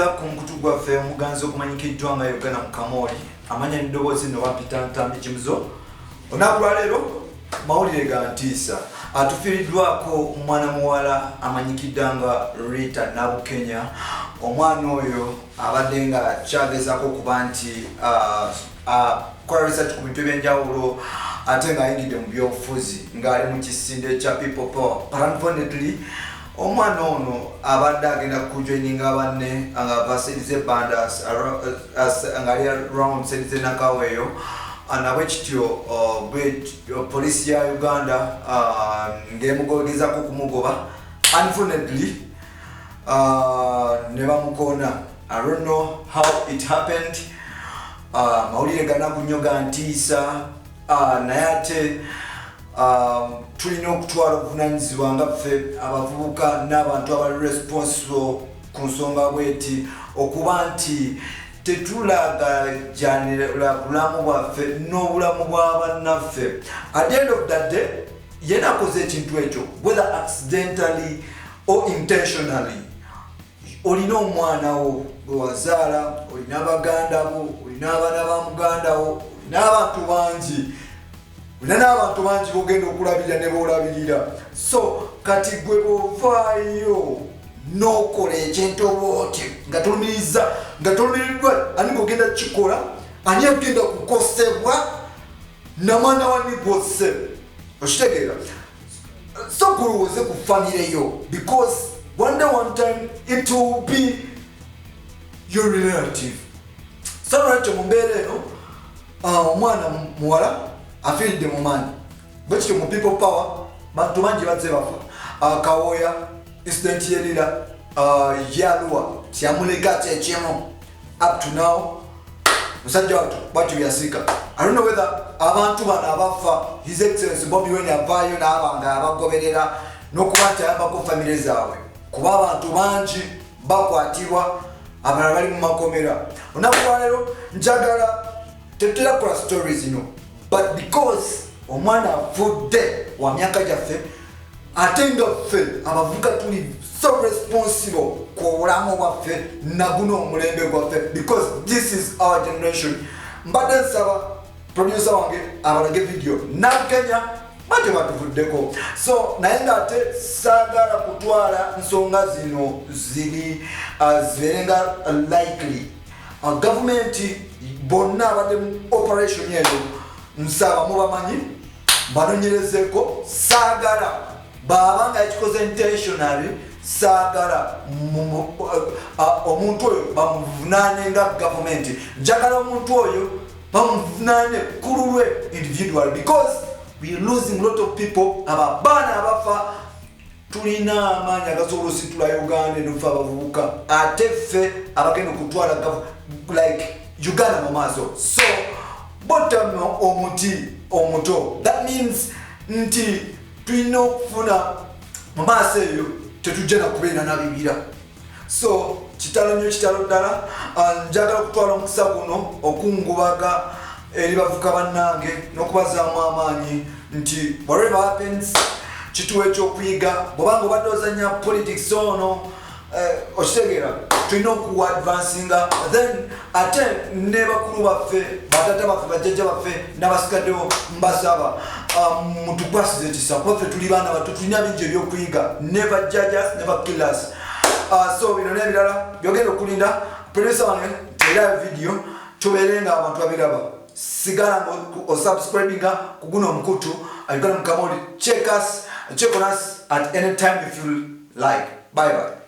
ku mukutu gwaffe omuganzi okumanyikiddwa nga Uganda Mukamooli amanya n'eddoboozi nno bapita ntambi kimuzo olunaku lwa leero mawulire ga ntiisa atufiiriddwako mwana muwala amanyikidde nga Ritah Nabukenya. Omwana oyo abadde nga kyagezaako okuba nti kola research ku bintu ebyenjawulo ate ng'ayingidde mu byobufuzi ng'ali mu kisinde kya people power. Unfortunately omwana ono abadde agenda kujoininga banne nga basedize ebbanda ng'ali around sedize nakaweeyo nabwe kityo poliisi ya Uganda ng'emugezaako okumugoba. Unfortunately ne bamukoona. I don't know how it happened. Mawulire ganaku nnyo ga ntiisa naye ate tulina okutwala obuvunaanyizibwa nga ffe abavubuka n'abantu abali responsible ku nsonga bweti okuba nti tetulagajanira bulamu bwaffe n'obulamu bwa bannaffe. At the end of that day yena akoze ekintu ekyo whether accidentally or intentionally. Olina omwana wo gwe wazaala, olina baganda bo, olina abaana ba muganda wo, olina abantu bangi, olina n'abantu bangi b'ogenda okulabirira ne b'olabirira. So kati gwe bw'ovaayo n'okola ekintu bw'oti nga tolumiriddwa ani g'ogenda kikola, ani agenda kukosebwa na mwana wa nigose. Okitegeera? So kulowooze ku famire yo because one day one time it will be your relative. So right mu mbeera eno omwana muwala afiiridde mu maanyi bwekityo mu people power bantu bangi bazze bafa. Kawoya incident yerira yaluwa kyamuleka kyekimu up to now musajja watu bwatyo byasika. I don't know whether abantu bano abafa His Excellency Bobi when avaayo n'abanga abagoberera n'okuba nti ayambako famire zaabwe kuba abantu bangi bakwatibwa abalala bali mu makomera. Olunaku lwa leero njagala tetera kukola stories zino but because omwana afudde wa myaka gyaffe ate nga ffe abavubuka tuli so responsible ku bulamu bwaffe na guno omulembe gwaffe because this is our generation. Mbadde nsaba producer wange abalage video Nabukenya bate batuvuddeko. So naye ng'ate saagala kutwala nsonga zino ziri zibeerenga likely. Government bonna abadde mu operation eyo nsaba mubamanyi banonyerezeeko. Saagala baba nga ekikoze intentionally saagala omuntu oyo bamuvunaane nga government. Njagala omuntu oyo bamuvunaane kululwe individual because we are losing a lot of people. Abaana abafa tulina amaanyi agasobola ositula Uganda enufa abavubuka ate ffe abagenda okutwala like Uganda mu maaso. So bottom omuti omuto that means nti tulina okufuna mu maaso eyo tetujja na kubeera na bibira. So kitalo nnyo kitalo ddala. Njagala okutwala omukisa guno okungubaga eri bavuka bannange n'okubazaamu amaanyi nti whatever happens kituwa ekyokuyiga. Bw'obanga obadde ozannya politics ono okitegeera tulina okuadvancinga then ate ne bakulu baffe batata baffe bajjajja baffe n'abasigaddewo mbasaba mutukwasize ekisa kuba ffe tuli baana bato tulina bingi ebyokuyiga. Never judge us, never kill us. So bino n'ebirala byogenda okulinda producer wange era video tubeere nga abantu babiraba. Sigala osubscribinga ku guno omukutu Uganda Mukamooli. Check on us at any time if you like. Bye bye.